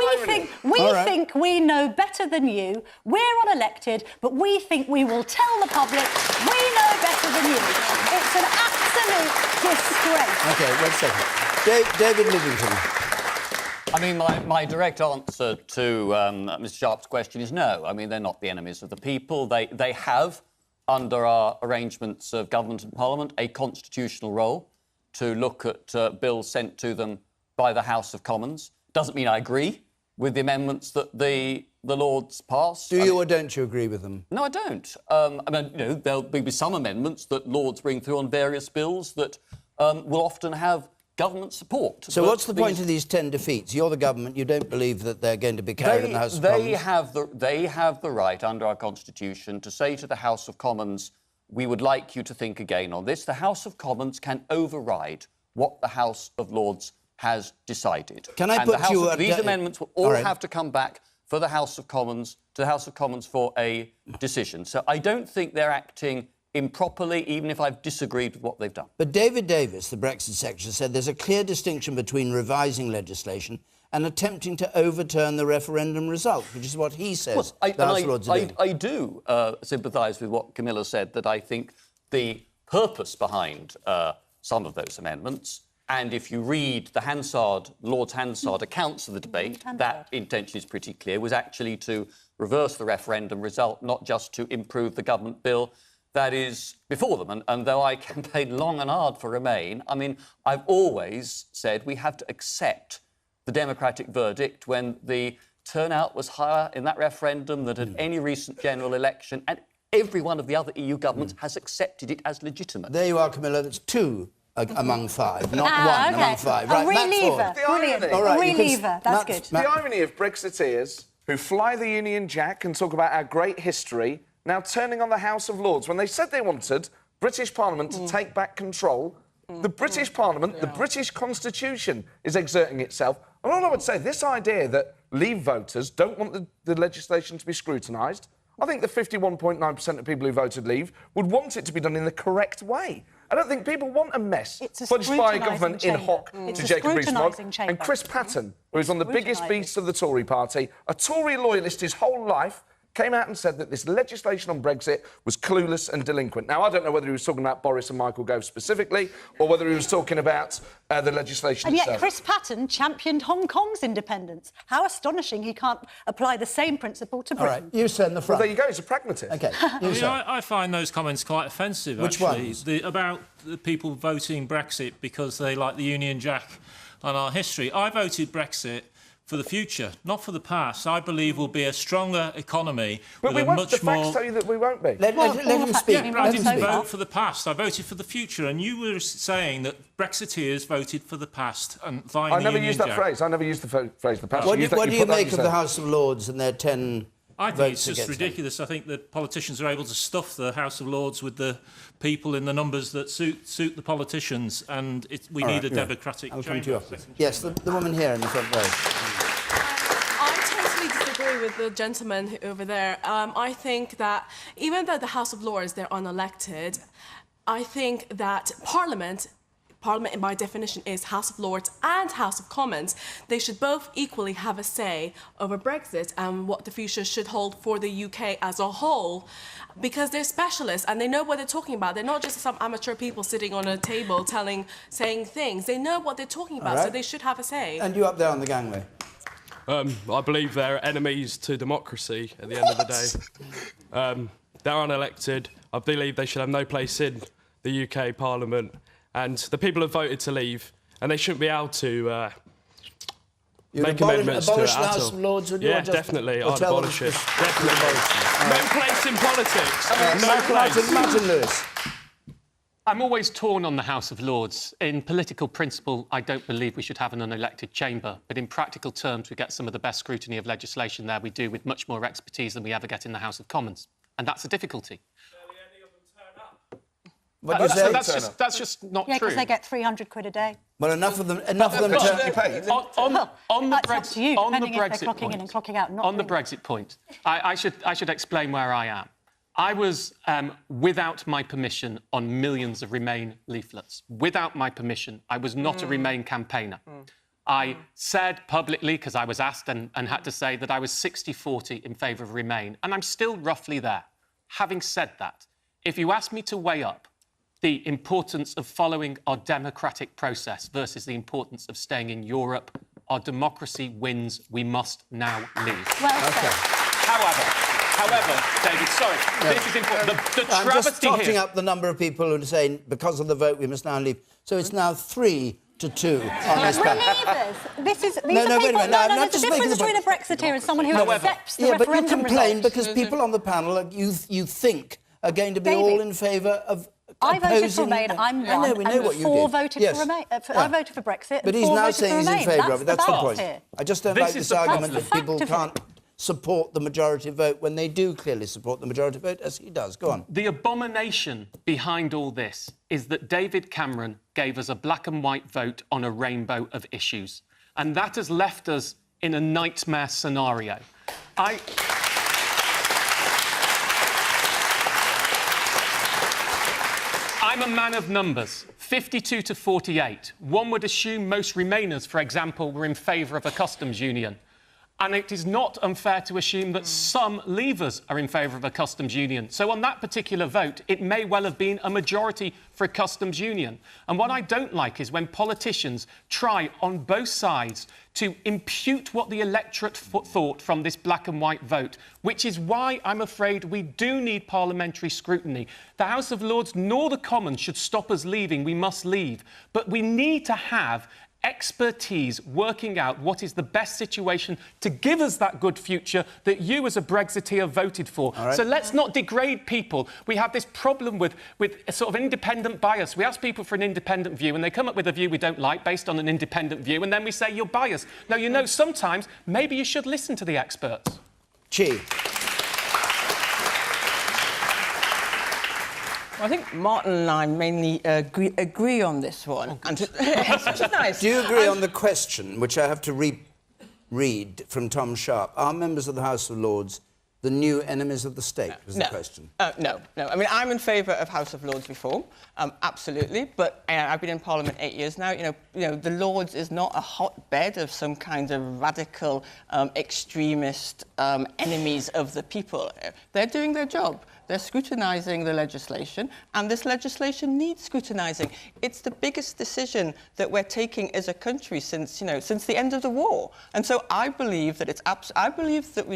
think we know better than you. We're unelected, but we think we will tell the public we know better than you. It's an absolute disgrace. OK, 1 second. David Lidington. I mean, my direct answer to Mr Sharp's question is no. I mean, they're not the enemies of the people. They have, under our arrangements of government and parliament, a constitutional role to look at bills sent to them by the House of Commons. Doesn't mean I agree with the amendments that the Lords pass. Do you or don't you agree with them? No, I don't. I mean, you know, there'll be some amendments that Lords bring through on various bills that will often have government support. So what's the point of these 10 defeats? You're the government. You don't believe that they're going to be carried in the House of Commons? They have the right, under our Constitution, to say to the House of Commons, we would like you to think again on this. The House of Commons can override what the House of Lords has decided. Can I put you... These amendments will all have to come back for the House of Commons, to the House of Commons for a decision. So I don't think they're acting improperly, even if I've disagreed with what they've done. But David Davis, the Brexit secretary, said there's a clear distinction between revising legislation and attempting to overturn the referendum result, which is what he says the House of Lords are doing. I do sympathise with what Camilla said, that I think the purpose behind some of those amendments, and if you read the Lord's Hansard accounts of the debate, that intention is pretty clear, was actually to reverse the referendum result, not just to improve the government bill that is before them. And though I campaigned long and hard for Remain, I mean, I've always said we have to accept the democratic verdict when the turnout was higher in that referendum than at any recent general election, and every one of the other EU governments has accepted it as legitimate. There you are, Camilla. That's 2 among 5, not 1 among 5. Right, a reliever. Brilliant. All right, a reliever. That's good. The irony of Brexiteers who fly the Union Jack and talk about our great history, now turning on the House of Lords. When they said they wanted British Parliament to take back control, the British Parliament, the British Constitution is exerting itself. And all I would say, this idea that Leave voters don't want the legislation to be scrutinised, I think the 51.9% of people who voted Leave would want it to be done in the correct way. I don't think people want a mess fudged by a government in hoc to Jacob Rees-Mogg. And Chris Patten, who is on the biggest beast of the Tory party, a Tory loyalist his whole life, came out and said that this legislation on Brexit was clueless and delinquent. Now, I don't know whether he was talking about Boris and Michael Gove specifically, or whether he was talking about the legislation and itself. yet Chris Patten championed Hong Kong's independence. How astonishing he can't apply the same principle to Britain. All right, you sir in the front. Well, there you go, he's a pragmatist. OK, I find those comments quite offensive, Which actually. ones? About the people voting Brexit because they like the Union Jack on our history. I voted Brexit for the future, not for the past. I believe will be a stronger economy but with we a won't, much the more... facts tell you that we won't be. Let him speak. Yeah, but I didn't vote for the past. I voted for the future. And you were saying that Brexiteers voted for the past and vying I the never Union used that Jack. phrase. I never used the phrase the past. What do you make of the House of Lords and their 10 I think votes it's just against ridiculous. I think that politicians are able to stuff the House of Lords with the people in the numbers that suit the politicians, and we need a democratic I'll change. come to you. Yes, the woman here in the front row. With the gentleman over there, I think that even though the House of Lords, they're unelected, I think that Parliament by definition is House of Lords and House of Commons. They should both equally have a say over Brexit and what the future should hold for the UK as a whole, because they're specialists and they know what they're talking about. They're not just some amateur people sitting on a table saying things. They know what they're talking about, so they should have a say. And you up there on the gangway. I believe they're enemies to democracy at the end of the day. They're unelected. I believe they should have no place in the UK Parliament. And the people have voted to leave, and they shouldn't be able to make amendments to it at all. Abolish the House of Lords, would you? Yeah, definitely. I'd abolish it. Definitely. No place in politics. Martin Lewis. I'm always torn on the House of Lords. In political principle, I don't believe we should have an unelected chamber, but in practical terms, we get some of the best scrutiny of legislation there we do with much more expertise than we ever get in the House of Commons. And that's a difficulty. What do you say? That's just not Yeah, true. because they get 300 quid a day. Well, enough of them. On the That's up to you, depending if they're Brexit clocking in and clocking out. Not on the Brexit point, I should explain where I am. I was without my permission on millions of Remain leaflets. Without my permission, I was not a Remain campaigner. I said publicly, because I was asked and had to say, that I was 60-40 in favour of Remain, and I'm still roughly there. Having said that, if you ask me to weigh up the importance of following our democratic process versus the importance of staying in Europe, our democracy wins. We must now leave. Well said. However, David, sorry, this is important. The I'm just travesty totting here... up the number of people who are saying, because of the vote, we must now leave. So it's now 3-2 on this panel. These are wait a people. minute. No, I'm not There's a just making difference the between a point. Brexiteer and someone who accepts the Yeah, but you referendum complain result. because people on the panel, you think, are going to be David, all in favour of I voted for opposing... Remain. I'm I one, know, we know and what you 4 did. voted Yes. for Remain. Yeah. I voted for Brexit. But and he's 4 now voted saying for he's in Remain. favour of it. That's the balance point. here. I just don't This like is this the argument problem. that people Fact of can't support the majority vote when they do clearly support the majority vote, as he does. Go on. The abomination behind all this is that David Cameron gave us a black and white vote on a rainbow of issues. And that has left us in a nightmare scenario. I'm a man of numbers. 52 to 48. One would assume most Remainers, for example, were in favour of a customs union. And it is not unfair to assume that some Leavers are in favour of a customs union. So on that particular vote, it may well have been a majority for a customs union. And what I don't like is when politicians try on both sides to impute what the electorate thought from this black and white vote, which is why I'm afraid we do need parliamentary scrutiny. The House of Lords nor the Commons should stop us leaving. We must leave. But we need to have expertise working out what is the best situation to give us that good future that you as a Brexiteer voted for. All right. So let's not degrade people. We have this problem with a sort of independent bias. We ask people for an independent view and they come up with a view we don't like based on an independent view, and then we say you're biased. Now, you know, sometimes maybe you should listen to the experts. Chi. I think Martin and I mainly agree on this one. Which is nice. Do you agree on the question, which I have to read from Tom Sharp? Are members of the House of Lords the new enemies of the state, was the question. No. I mean, I'm in favour of House of Lords reform, absolutely. But I've been in Parliament 8 years now. You know, the Lords is not a hotbed of some kind of radical, extremist enemies of the people. They're doing their job. They're scrutinising the legislation, and this legislation needs scrutinising. It's the biggest decision that we're taking as a country since the end of the war. And so I believe that I believe that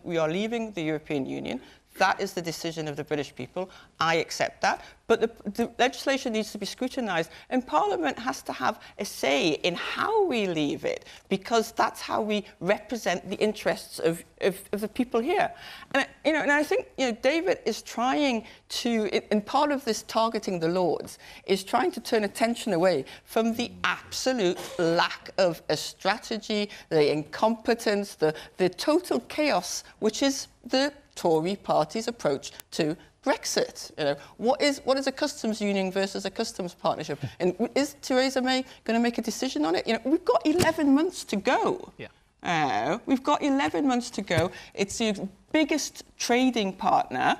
we are leaving the European Union. That is the decision of the British people. I accept that. But the legislation needs to be scrutinised, and Parliament has to have a say in how we leave it, because that's how we represent the interests of the people here. And I think David is trying to, in part of this targeting the Lords, is trying to turn attention away from the absolute lack of a strategy, the incompetence, the total chaos, which is the Tory party's approach to Brexit. What is a customs union versus a customs partnership? And is Theresa May going to make a decision on it? We've got 11 months to go. Yeah. We've got 11 months to go. It's the biggest trading partner.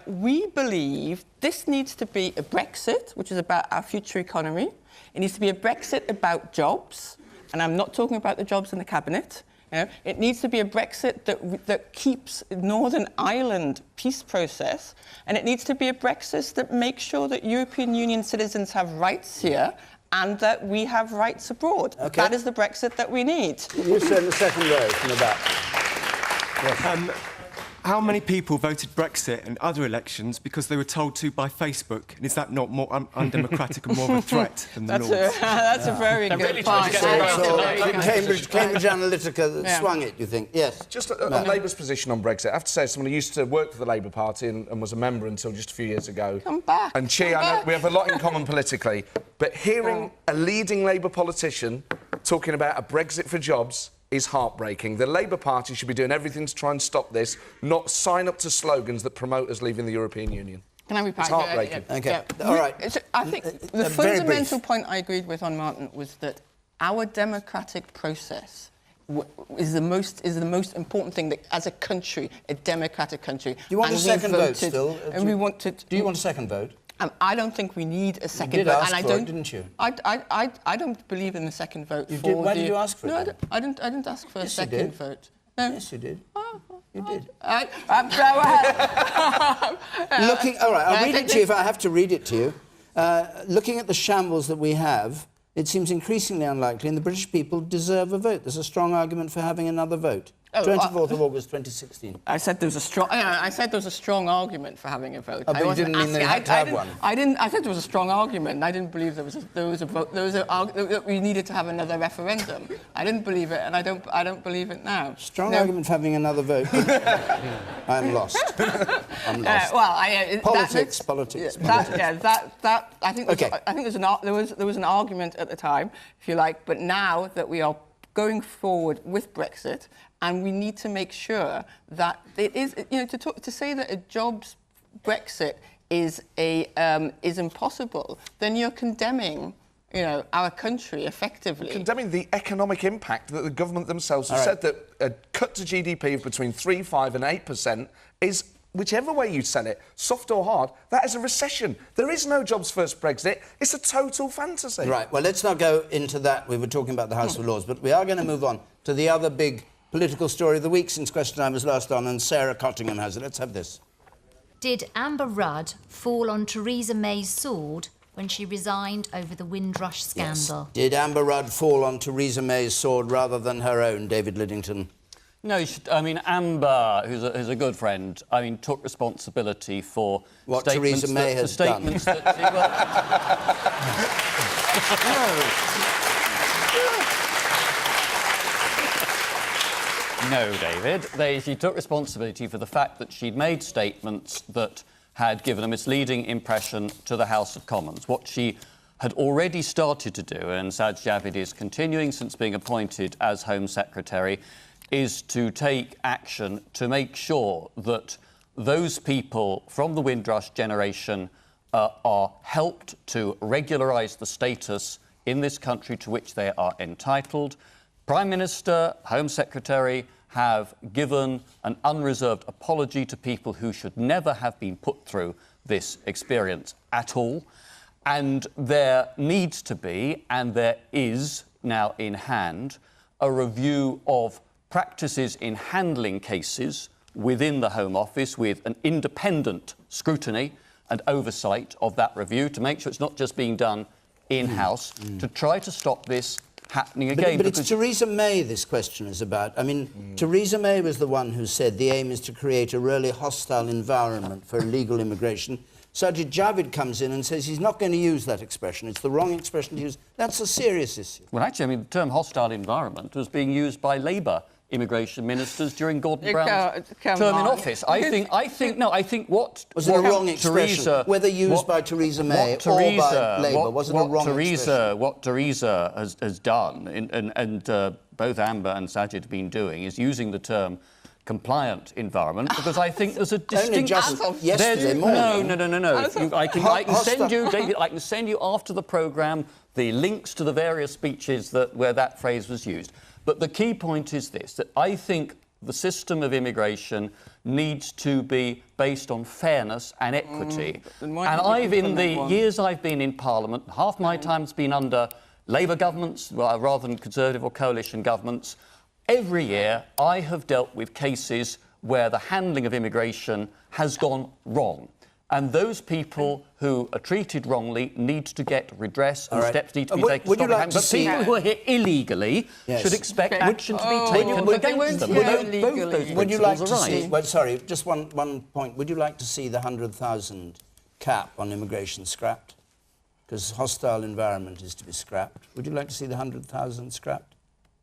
We believe this needs to be a Brexit, which is about our future economy. It needs to be a Brexit about jobs, and I'm not talking about the jobs in the cabinet. It needs to be a Brexit that keeps Northern Ireland peace process, and it needs to be a Brexit that makes sure that European Union citizens have rights here and that we have rights abroad. Okay. That is the Brexit that we need. You sit in the second row from the back. Yes. How many people voted Brexit and other elections because they were told to by Facebook? And is that not more undemocratic and more of a threat than the Lords? That's a very good point. Cambridge Analytica swung it, you think? Yes. Just on Labour's position on Brexit, I have to say, someone who used to work for the Labour Party and was a member until just a few years ago. Come back. And Chi, I know we have a lot in common politically, but hearing a leading Labour politician talking about a Brexit for jobs is heartbreaking. The Labour Party should be doing everything to try and stop this, not sign up to slogans that promote us leaving the European Union. Can I be It's heartbreaking. All right. I think the fundamental point I agreed with on Martin was that our democratic process is the most important thing that, as a country, a democratic country. Do you want a second vote still? And we wanted. Do you want a second vote? I don't think we need a second you did vote. ask and for it, didn't you? I don't believe in the second vote. You did. Why did you ask for it? No, then? I didn't ask for a Yes, you second did. vote. No. Yes, you did. You did. Go ahead. Looking, all right, I'll read it to you if I have to read it to you. Looking at the shambles that we have, it seems increasingly unlikely, and the British people deserve a vote. There's a strong argument for having another vote. 24th of August 2016. I said there was a strong. I said there was a strong argument for having a vote. Oh, but you didn't mean they had to have one. I didn't. I said there was a strong argument. And I didn't believe there was a vote. That we needed to have another referendum. I didn't believe it, and I don't believe it now. Strong argument for having another vote. I'm lost. I'm lost. Politics. I think. Okay. I think there was an argument at the time, if you like, but now that we are going forward with Brexit, and we need to make sure that it is, to say that a jobs Brexit is impossible, then you're condemning, our country effectively. Condemning the economic impact that the government themselves have said that a cut to GDP of between 3%, 5% and 8% is, whichever way you sell it, soft or hard, that is a recession. There is no jobs first Brexit. It's a total fantasy. Right, well, let's not go into that. We were talking about the House of Lords, but we are going to move on to the other big political story of the week since Question Time was last on, and Sarah Cottingham has it. Let's have this. Did Amber Rudd fall on Theresa May's sword when she resigned over the Windrush scandal? Yes. Did Amber Rudd fall on Theresa May's sword rather than her own, David Liddington? No, Amber, who's a good friend, took responsibility for what Theresa May has done. No, David. She took responsibility for the fact that she'd made statements that had given a misleading impression to the House of Commons. What she had already started to do, and Sajid Javid is continuing since being appointed as Home Secretary, is to take action to make sure that those people from the Windrush generation are helped to regularise the status in this country to which they are entitled. Prime Minister, Home Secretary have given an unreserved apology to people who should never have been put through this experience at all. And there needs to be, and there is now in hand, a review of practices in handling cases within the Home Office with an independent scrutiny and oversight of that review to make sure it's not just being done in-house, to try to stop this happening again. But it's Theresa May this question is about. Theresa May was the one who said the aim is to create a really hostile environment for illegal immigration. Sajid Javid comes in and says he's not going to use that expression. It's the wrong expression to use. That's a serious issue. Well, actually, the term hostile environment was being used by Labour immigration ministers during Gordon Brown's term in office. I think what... Was it a wrong expression, whether used by Theresa May or by Labour? Was it a wrong expression? What Theresa has done, and both Amber and Sajid have been doing, is using the term compliant environment, because I think there's a distinct... yesterday morning. No. I can send you, David, I can send you after the programme the links to the various speeches where that phrase was used. But the key point is this, that I think the system of immigration needs to be based on fairness and equity. And in the years I've been in Parliament, half my time's been under Labour governments rather than Conservative or coalition governments. Every year I have dealt with cases where the handling of immigration has gone wrong. And those people who are treated wrongly need to get redress and All right. steps need to be Would- taken would to you stop it like happening. to But see- people who are here illegally Yes. should expect action to be Oh, taken would- against them. would- Both those Would you like principles to are right. see? Well, sorry, just one point. Would you like to see the 100,000 cap on immigration scrapped? Because hostile environment is to be scrapped. Would you like to see the 100,000 scrapped?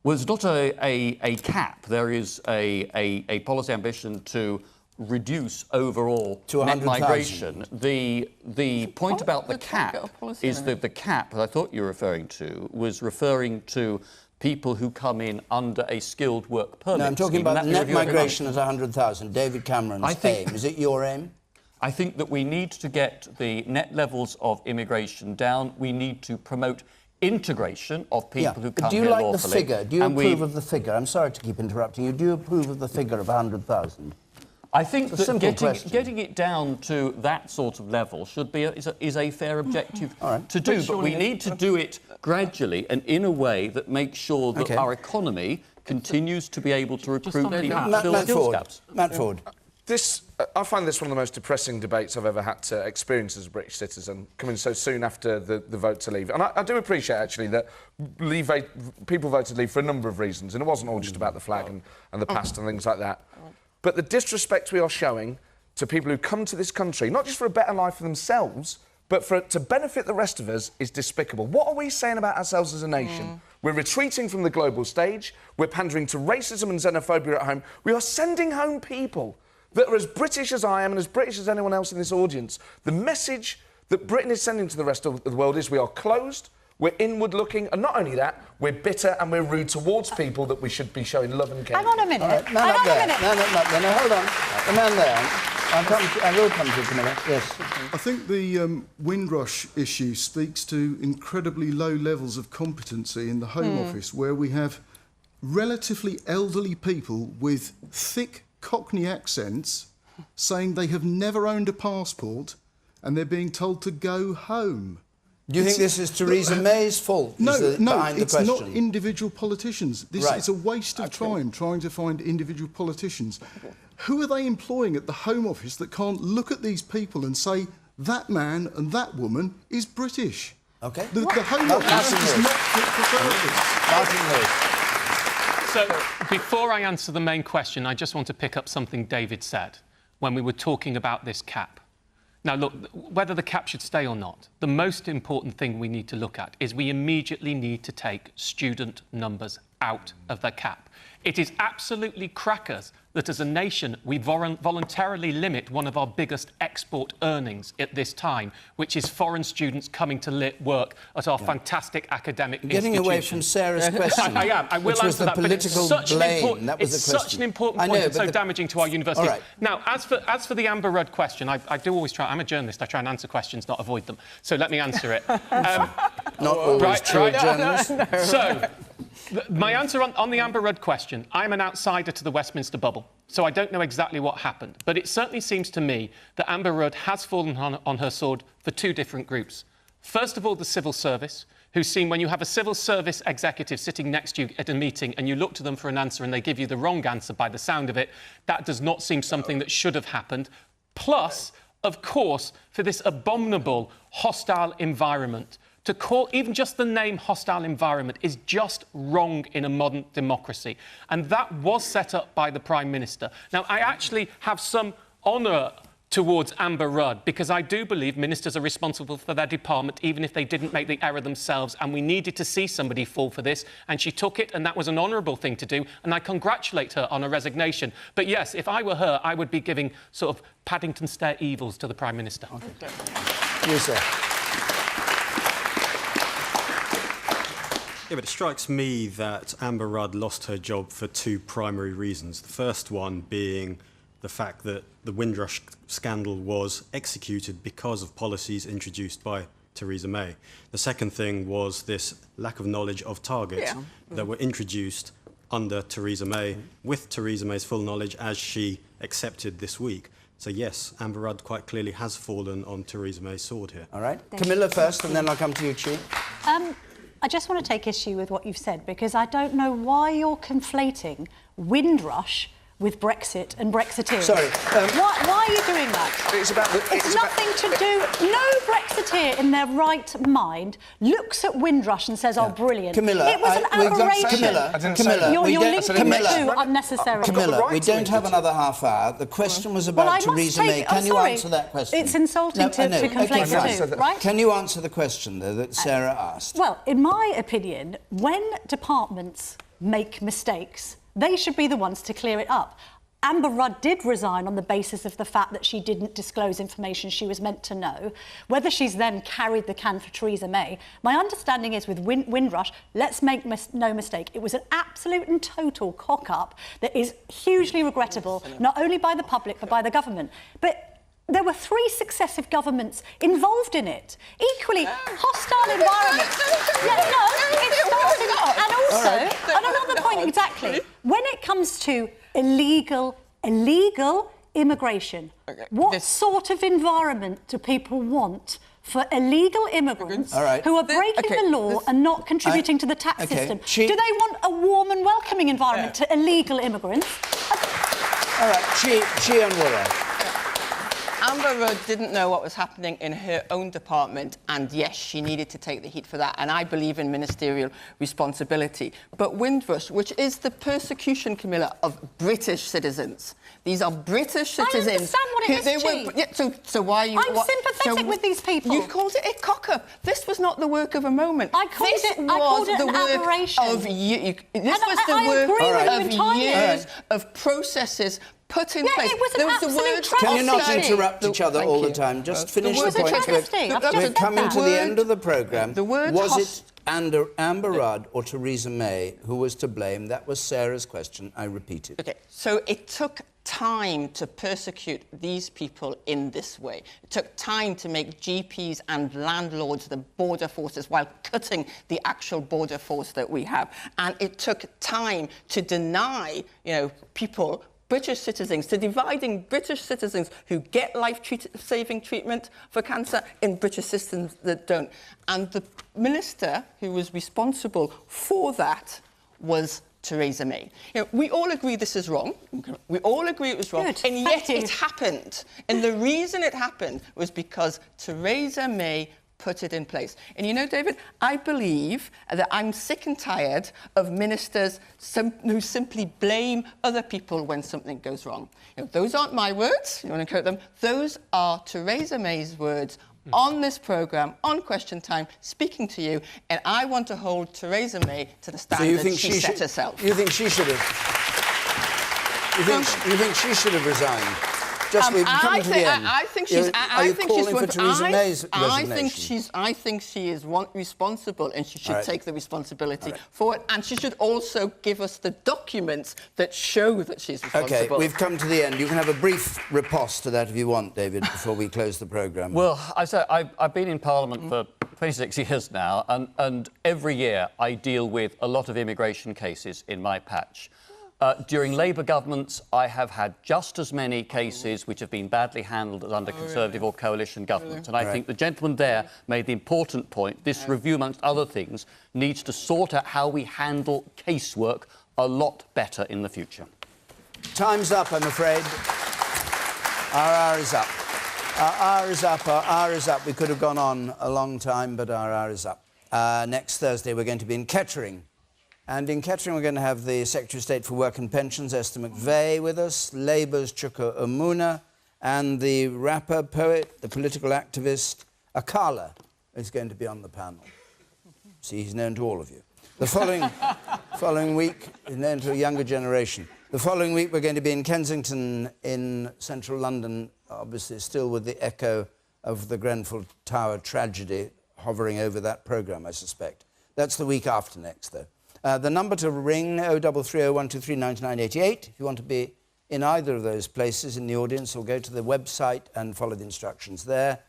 Well, it's not a cap. There is a policy ambition to reduce overall To net 100,000. migration. The point about the cap is that the cap that I thought you were referring to was referring to people who come in under a skilled work permit. No, I'm talking scheme, about and that net review every month. migration at 100,000. David Cameron's aim. Is it your aim? I think that we need to get the net levels of immigration down. We need to promote integration of people who but come do you here like lawfully. the figure? Do you And approve of the figure? I'm sorry to keep interrupting you. Do you approve of the figure of 100,000? I think It's a that simple question. getting it down to that sort of level should be is a fair objective to do, But but we surely- need to do it gradually and in a way that makes sure that Okay. our economy continues to be able to recruit people to Matt fill skills Ford. gaps. Matt Ford. I find this one of the most depressing debates I've ever had to experience as a British citizen, coming so soon after the vote to leave. And I do appreciate, actually, that people voted leave for a number of reasons, and it wasn't all just about the flag and the past and things like that. But the disrespect we are showing to people who come to this country, not just for a better life for themselves, but to benefit the rest of us, is despicable. What are we saying about ourselves as a nation? We're retreating from the global stage. We're pandering to racism and xenophobia at home. We are sending home people that are as British as I am and as British as anyone else in this audience. The message that Britain is sending to the rest of the world is we are closed, we're inward-looking, and not only that, we're bitter and we're rude towards people that we should be showing love and care. Hang on a minute. All right, man up there. Man up there. No, hold on. The man there. I will come to you, Camilla. Yes. I think the Windrush issue speaks to incredibly low levels of competency in the Home Office, where we have relatively elderly people with thick Cockney accents saying they have never owned a passport and they're being told to go home. Do you think this is Theresa May's fault? No, behind the it's not question? individual politicians. This Right. is a waste of time trying to find individual politicians. Who are they employing at the Home Office that can't look at these people and say, that man and that woman is British? OK. The Home Office is not fit for purpose. So, before I answer the main question, I just want to pick up something David said when we were talking about this cap. Now, look, whether the cap should stay or not, the most important thing we need to look at is we immediately need to take student numbers out of the cap. It is absolutely crackers that as a nation we voluntarily limit one of our biggest export earnings at this time, which is foreign students coming to work at our fantastic academic Getting institutions. away from Sarah's question. I am. I will which was answer the that, but it's political such blame. an important, That was it's the such question. an important I point know, and so but damaging to our universities. All right. Now, as for the Amber Rudd question, I do always try. I'm a journalist. I try and answer questions, not avoid them. So let me answer it. Not always true, journalist. So, my answer on the Amber Rudd question, I'm an outsider to the Westminster bubble, so I don't know exactly what happened. But it certainly seems to me that Amber Rudd has fallen on her sword for two different groups. First of all, the civil service, who's seen when you have a civil service executive sitting next to you at a meeting and you look to them for an answer and they give you the wrong answer by the sound of it, that does not seem something that should have happened. Plus, of course, for this abominable hostile environment. To call even just the name hostile environment is just wrong in a modern democracy. And that was set up by the Prime Minister. Now, I actually have some honour towards Amber Rudd because I do believe ministers are responsible for their department even if they didn't make the error themselves, and we needed to see somebody fall for this, and she took it, and that was an honourable thing to do, and I congratulate her on her resignation. But yes, if I were her, I would be giving sort of Paddington Stare evils to the Prime Minister. You, sir. Yeah, but it strikes me that Amber Rudd lost her job for two primary reasons. The first one being the fact that the Windrush scandal was executed because of policies introduced by Theresa May. The second thing was this lack of knowledge of targets that were introduced under Theresa May, with Theresa May's full knowledge, as she accepted this week. So yes, Amber Rudd quite clearly has fallen on Theresa May's sword here. All right. Camilla first, and then I'll come to you, Chi. I just want to take issue with what you've said, because I don't know why you're conflating Windrush with Brexit and Brexiteers. Sorry. Why are you doing that? It's about It's nothing to do... No Brexiteer in their right mind looks at Windrush and says, oh, brilliant. Camilla, it was an aberration. Camilla, You're linking the Camilla, two unnecessarily. Camilla, we don't have another half hour. The question was about Theresa May. Can you answer that question? It's insulting to conflate the two, right? Can you answer the question, though, that Sarah asked? Well, in my opinion, when departments make mistakes, they should be the ones to clear it up. Amber Rudd did resign on the basis of the fact that she didn't disclose information she was meant to know. Whether she's then carried the can for Theresa May, my understanding is with Windrush, let's make no mistake, it was an absolute and total cock-up that is hugely regrettable, not only by the public but by the government. But there were 3 successive governments involved in it. Equally hostile environment. And also, and another point exactly, when it comes to illegal immigration, what sort of environment do people want for illegal immigrants who are breaking the law and not contributing to the tax system? Do they want a warm and welcoming environment to illegal immigrants? All right, Chi and Wura. Amber Rudd didn't know what was happening in her own department, and yes, she needed to take the heat for that, and I believe in ministerial responsibility. But Windrush, which is the persecution, Camilla, of British citizens, these are British citizens. I understand what it is, so why are you... I'm sympathetic with these people. You called it a cock-up. This was not the work of a moment. I called it an aberration. This was the work of years of processes put in place. It was an absolute travesty. Can you not interrupt each other all the time? Just finish the point. We're coming to the end of the programme. Was it Amber Rudd or Theresa May who was to blame? That was Sarah's question. I repeat it. OK, so it took time to persecute these people in this way. It took time to make GPs and landlords the border forces while cutting the actual border force that we have. And it took time to deny, people, British citizens, to dividing British citizens who get life-saving treatment for cancer in British citizens that don't. And the minister who was responsible for that was Theresa May. We all agree this is wrong. We all agree it was wrong. Good. And yet it happened. And the reason it happened was because Theresa May put it in place. And David, I believe that I'm sick and tired of ministers who simply blame other people when something goes wrong. Those aren't my words. You want to quote them? Those are Theresa May's words on this programme, on Question Time, speaking to you, and I want to hold Theresa May to the standard she set herself. You think she should have... You think she should have resigned? I think she's. Are you calling for Theresa May's resignation? I think she is responsible, and she should take the responsibility for it. And she should also give us the documents that show that she's responsible. OK, we've come to the end. You can have a brief riposte to that if you want, David, before we close the programme. Well, I've been in Parliament for 26 years now, and every year I deal with a lot of immigration cases in my patch. During Labour governments, I have had just as many cases which have been badly handled as under Conservative or coalition governments. And I think the gentleman there made the important point. This review, amongst other things, needs to sort out how we handle casework a lot better in the future. Time's up, I'm afraid. Our hour is up. Our hour is up. Our hour is up. We could have gone on a long time, but our hour is up. Next Thursday, we're going to be in Kettering. And in Kettering, we're going to have the Secretary of State for Work and Pensions, Esther McVeigh, with us, Labour's Chuka Umunna, and the rapper, poet, the political activist, Akala, is going to be on the panel. See, he's known to all of you. The following week, he's known to a younger generation. The following week, we're going to be in Kensington in central London, obviously still with the echo of the Grenfell Tower tragedy hovering over that programme, I suspect. That's the week after next, though. The number to ring, 0330 if you want to be in either of those places in the audience, or go to the website and follow the instructions there.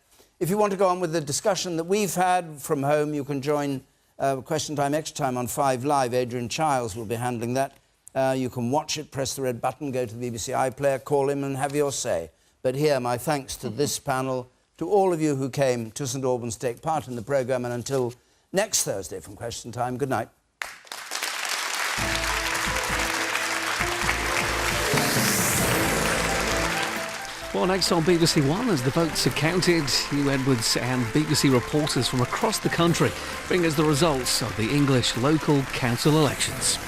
If you want to go on with the discussion that we've had from home, you can join Question Time Extra Time on 5 Live. Adrian Chiles will be handling that. You can watch it, press the red button, go to the BBC iPlayer, call him and have your say. But here, my thanks to this panel, to all of you who came to St Albans to take part in the programme, and until next Thursday from Question Time, good night. Well, next on BBC One, as the votes are counted, Hugh Edwards and BBC reporters from across the country bring us the results of the English local council elections.